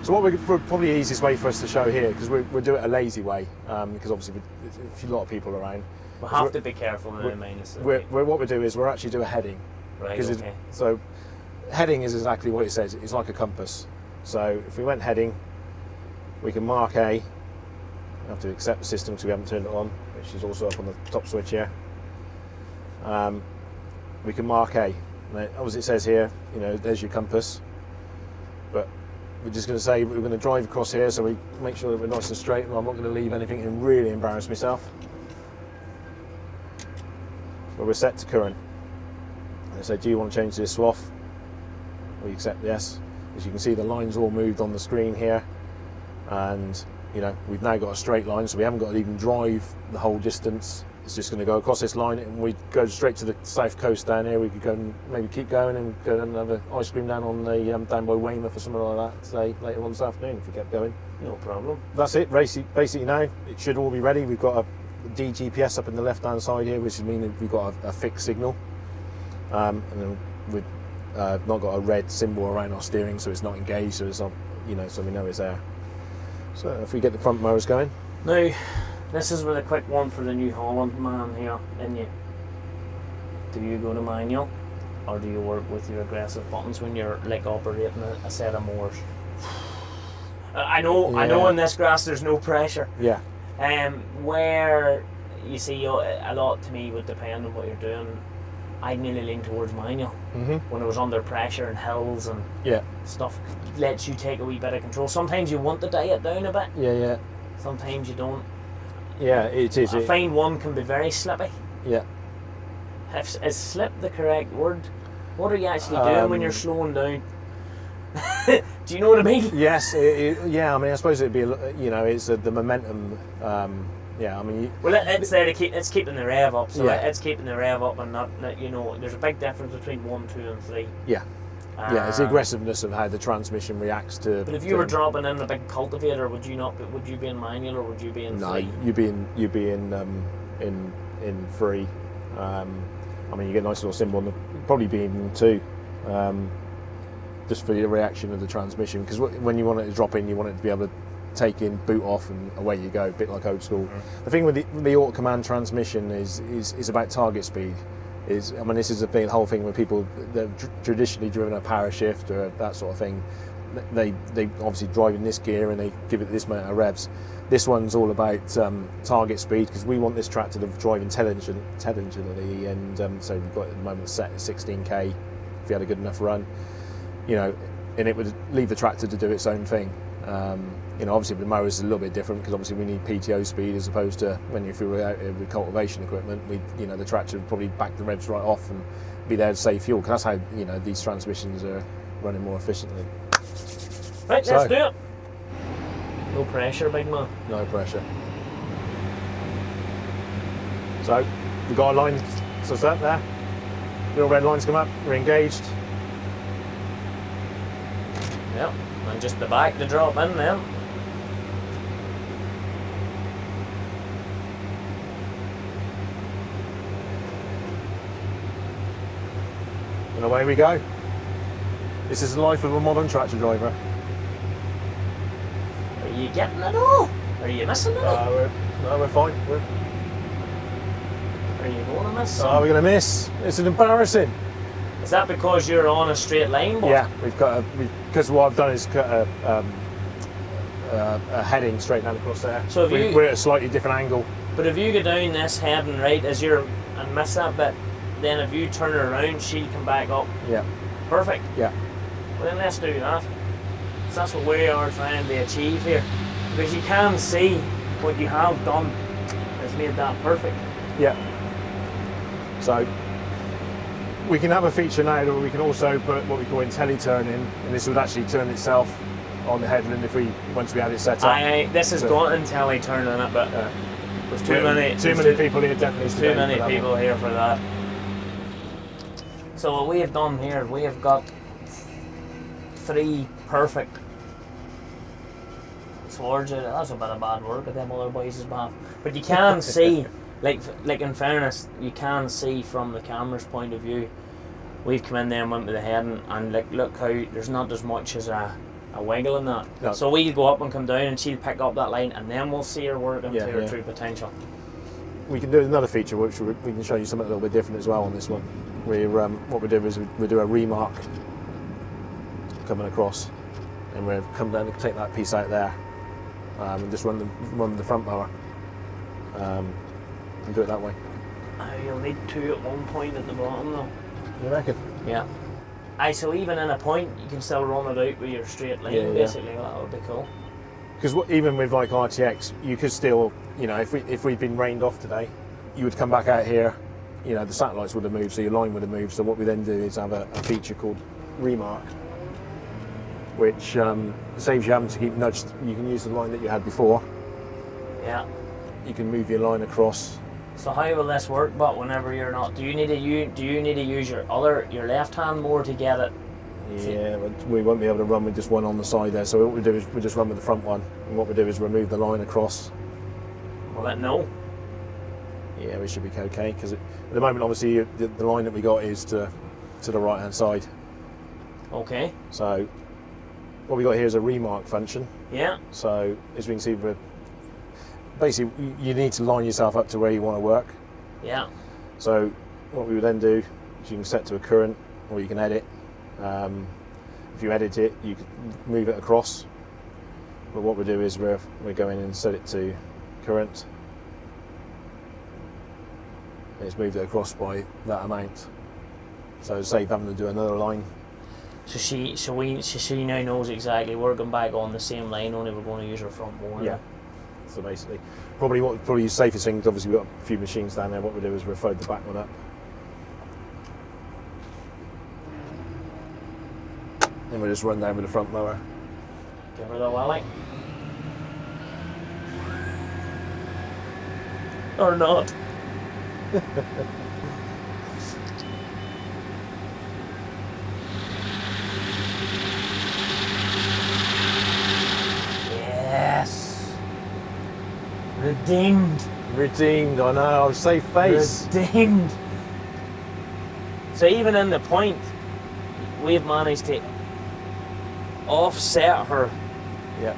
So what we're probably the easiest way for us to show here, because we'll do it a lazy way, because obviously there's a lot of people around. We'll have to be careful in the minus. What we do is we'll actually do a heading. Right, okay. So heading is exactly what it says. It's like a compass. So if we went heading, we can mark A. We have to accept the system because we haven't turned it on, which is also up on the top switch here. We can mark A. Now, as it says here, you know, there's your compass. But we're just going to say we're going to drive across here, so we make sure that we're nice and straight, and I'm not going to leave anything and really embarrass myself. But we're set to current. And I say, do you want to change this off? We accept yes. As you can see, the lines all moved on the screen here, and you know, we've now got a straight line, so we haven't got to even drive the whole distance. It's just going to go across this line, and we go straight to the south coast down here. We could go and maybe keep going and go and have an ice cream down on the down by Weymouth or something like that, say later on this afternoon if we kept going. No problem. That's it. Basically now it should all be ready. We've got a DGPS up in the left-hand side here, which means we've got a fixed signal, and then we've not got a red symbol around our steering, so it's not engaged. So it's not, you know, so we know it's there. So if we get the front motors going. Now, this is with a quick one for the New Holland man here in you. Do you go to manual, or do you work with your aggressive buttons when you're like operating a set of motors? I know in this grass there's no pressure. Yeah. Where you see a lot to me would depend on what you're doing. I'd nearly lean towards manual when it was under pressure and hills and stuff. Lets you take a wee bit of control. Sometimes you want to dial it down a bit. Yeah. Sometimes you don't. Yeah, it is. I find one can be very slippy. Yeah. Is slip the correct word? What are you actually doing when you're slowing down? Do you know what I mean? Yes. Yeah. I mean, I suppose it'd be. You know, it's the momentum. Yeah. I mean. Well, it's there to keep. It's keeping the rev up. So it's keeping the rev up, and not. You know, there's a big difference between 1, 2, and 3. Yeah. Yeah, it's the aggressiveness of how the transmission reacts to. But if you were dropping in a big cultivator, would you not? Would you be in manual or would you be in free? No, you'd be in free. I mean, you get a nice little symbol, and probably be in 2, just for the reaction of the transmission. Because when you want it to drop in, you want it to be able to take in, boot off, and away you go. A bit like old school. The thing with the auto command transmission is about target speed. I mean, this is the whole thing where people that have traditionally driven a power shift or that sort of thing, they obviously drive in this gear and they give it this amount of revs. This one's all about target speed, because we want this tractor to drive intelligently, and so we've got at the moment set at 16k if you had a good enough run, you know, and it would leave the tractor to do its own thing. You know, obviously the mower is a little bit different, because obviously we need PTO speed as opposed to if we were out with cultivation equipment. You know, the tractor would probably back the revs right off and be there to save fuel, because that's how, you know, these transmissions are running more efficiently. Right, let's do it. No pressure, big man. No pressure. So we've got a line, so set there. Little red lines come up. We're engaged. Yep, and just the back to drop in then. And away we go. This is the life of a modern tractor driver. Are you getting it all? Are you missing it? No, we're fine. Are you going to miss? Oh, we're going to miss. It's embarrassing. Is that because you're on a straight line? Boy? Yeah, because what I've done is cut a heading straight down across there. So we're at a slightly different angle. But if you go down this heading right and miss that bit, then if you turn it around, she'll come back up. Yeah. Perfect. Yeah. Well, then let's do that. So that's what we are trying to achieve here. Because you can see what you have done has made that perfect. Yeah. So we can have a feature now that we can also put what we call IntelliTurn in, and this would actually turn itself on the headland once we had it set up. This has got IntelliTurn in it, but there's too many people here definitely. Too many people here for that. So what we have done here, we have got 3 perfect swords. That's a bit of bad work at them other boys' behalf. But you can see, like in fairness, you can see from the camera's point of view, we've come in there and went with the heading, and look how there's not as much as a a wiggle in that. No. So we'll go up and come down and she'll pick up that line and then we'll see her working Yeah, to her yeah. true potential. We can do another feature which we can show you something a little bit different as well on this one. What we do is we do a remark coming across, and we'll come down and take that piece out there, and just run the front mower, and do it that way. You'll need two at one point at the bottom though. You reckon? Yeah. So even in a point, you can still run it out with your straight line, Yeah, yeah. basically. Well, that would be cool. Because even with like RTX, you could still, you know, if we'd been rained off today, you would come back out here, you know, the satellites would have moved, so your line would have moved. So what we then do is have a feature called remark, which saves you having to keep nudged. You can use the line that you had before. Yeah. You can move your line across. So how will this work? But whenever you're not, do you need to use your left hand more to get it? Yeah, but we won't be able to run with just one on the side there. So what we do is we just run with the front one, and what we do is remove the line across. Will it no? Yeah, we should be okay, because at the moment, obviously, the line that we got is to the right hand side. Okay. So what we got here is a remark function. Yeah. So as we can see, basically you need to line yourself up to where you want to work. Yeah. So what we would then do is you can set to a current, or you can edit. If you edit it, you can move it across. But what we do is we go in and set it to current. And it's moved it across by that amount. So save having to do another line. So she now knows exactly we're going back on the same line, only we're going to use her front more. Yeah. So basically, probably the safest thing, because obviously we've got a few machines down there. What we do is we fold the back one up. Then we just run down with the front mower. Give her the welly. Or not. Yes. Redeemed. Redeemed, I know, safe face. Redeemed. So even in the point, we've managed to offset her. Yeah.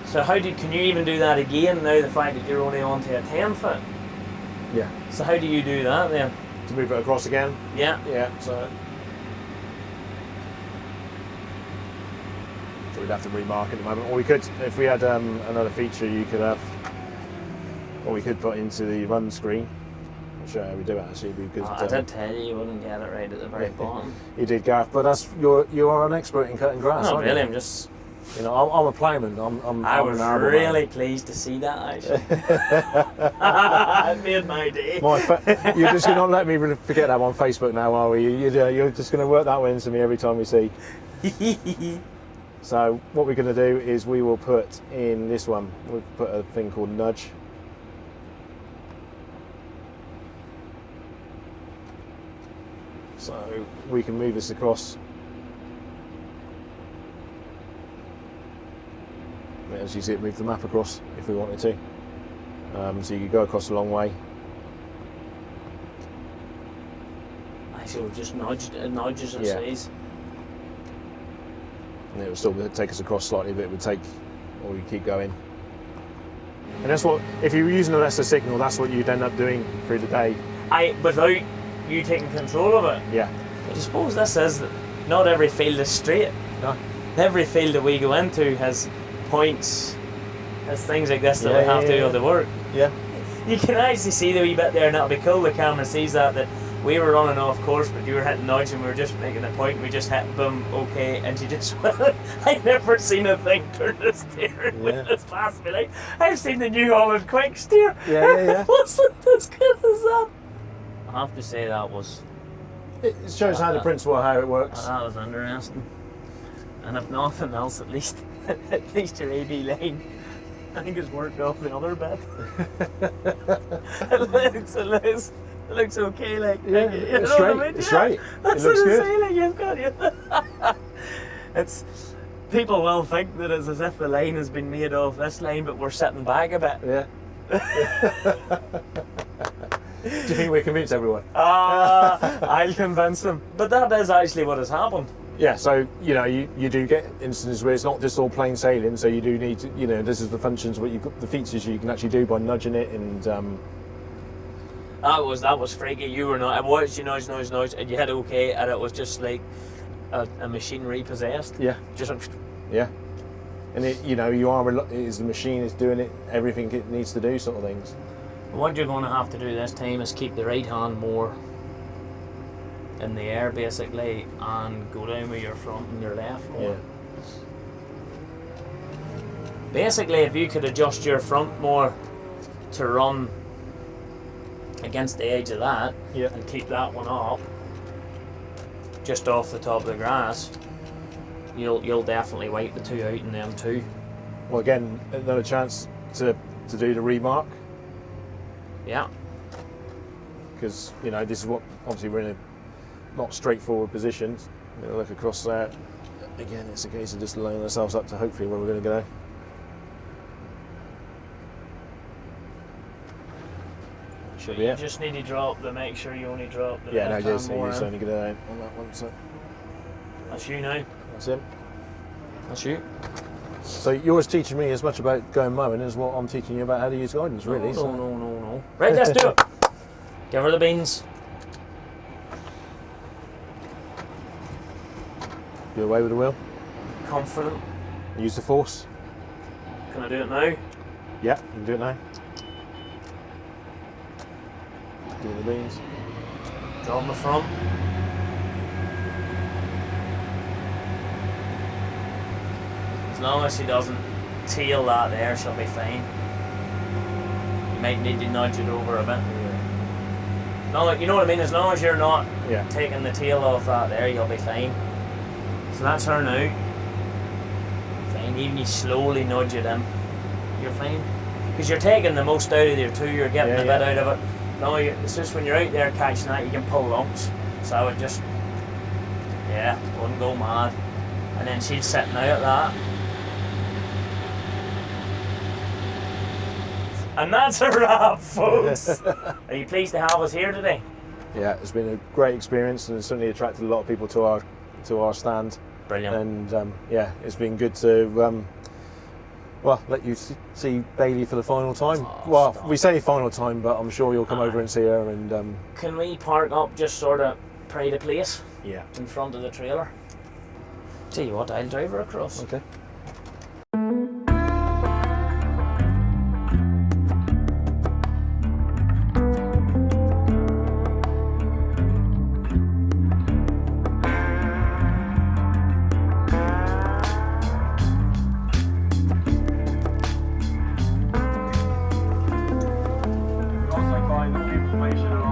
So can you even do that again now, the fact that you're only onto a 10 foot? Yeah. So how do you do that then? To move it across again? Yeah. Yeah, so we'd have to remark at the moment. Or we could, if we had another feature, you could have, or we could put into the run screen. I'll show you how we do it actually. Because, I did tell you wouldn't get it right at the very bottom. You did, Gareth, but you are an expert in cutting grass. Not aren't really, you? I'm just... You know, I'm a ploughman. I I'm was an arable really man. pleased to see that actually. It made my day. You're just going to let me forget that on Facebook now, are we? You're just going to work that one into me every time we see. So what we're going to do is we will put in this one, we'll put a thing called nudge. So we can move this across. As you see, it moved the map across if we wanted to. So you could go across a long way. Actually, we've just nudges it Yeah. says. And it would still take us across slightly, but it would take, or we keep going. And that's what, if you were using a lesser signal, that's what you'd end up doing through the day. Without you taking control of it. Yeah. I suppose this is that not every field is straight. No. Every field that we go into has points, has things like this that we have to do all the work. Yeah. You can actually see the wee bit there, and that'll be cool. The camera sees that we were running off course, but you were hitting nudge, and we were just making a point. We just hit boom, okay, and she just went. I never seen a thing turn the steering wheel as fast. Be like, I've seen the New Holland quick steer. Yeah. Wasn't as good as that. I have to say that was. It shows how the principle of how it works. That was interesting. And if nothing else, at least your AD line, I think, has worked off the other bit. It looks okay, like. Yeah, you it's know straight. what I mean? It's Yeah, straight. That's It looks what I'm good. saying, like, you've got you. It's, people will think that it's as if the line has been made off this line, but we're sitting back a bit. Yeah. Do you think we convince everyone? I'll convince them. But that is actually what has happened. Yeah, so you know you do get instances where it's not just all plain sailing. So you do need to, you know, this is the functions, what you the features you can actually do by nudging it, and that was freaky. You were not. I watched you nudge, and you had okay, and it was just like a machinery possessed. yeah, Just yeah, and it, you know, you are it is the machine is doing it everything it needs to do, sort of things. what you're going to have to do this time is keep the right hand more in the air, basically, and go down with your front and your left more. Yeah. Basically, if you could adjust your front more to run against the edge of that, Yeah. and keep that one up just off the top of the grass, you'll definitely wipe the two out in them two. Well, again, another chance to do the remark, Yeah. because you know this is what obviously we're in a not straightforward position. I'm going to look across there. Again, it's a case of just laying ourselves up to hopefully where we're going to go. So Yeah. you just need to drop the, make sure you only drop the Yeah, no, left just hand more you just in. only get it out on that one. So That's you now. that's it. That's you. So you're teaching me as much about going mowing as what I'm teaching you about how to use guidance, really. No, so. no. Right, let's do it. Give her the beans. You're away with the wheel. Confident. Use the force. Can I do it now? Yeah, you can do it now. Give me the beans. Draw on the front. As long as she doesn't tail that there, she'll be fine. You might need to nudge it over a bit. No, you know what I mean? As long as you're not Yeah. taking the tail off that there, you'll be fine. So that's her now. Fine, even you slowly nudge it in, you're fine. Because you're taking the most out of your two, you're getting a bit out of it. No, it's just when you're out there catching that, you can pull lumps. So I would just, yeah, wouldn't go mad. And then she's sitting out at that. And that's a wrap, folks. Are you pleased to have us here today? Yeah, it's been a great experience and it's certainly attracted a lot of people to our stand. Brilliant. And yeah, it's been good to well, let you see Bailie for the final time. Oh, well, stop. we say final time, but I'm sure you'll come over and see her. And Can we park up just sort of pride of place yeah, in front of the trailer? Tell you what, I'll drive her across. okay.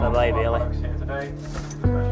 Bye-bye, Bailie.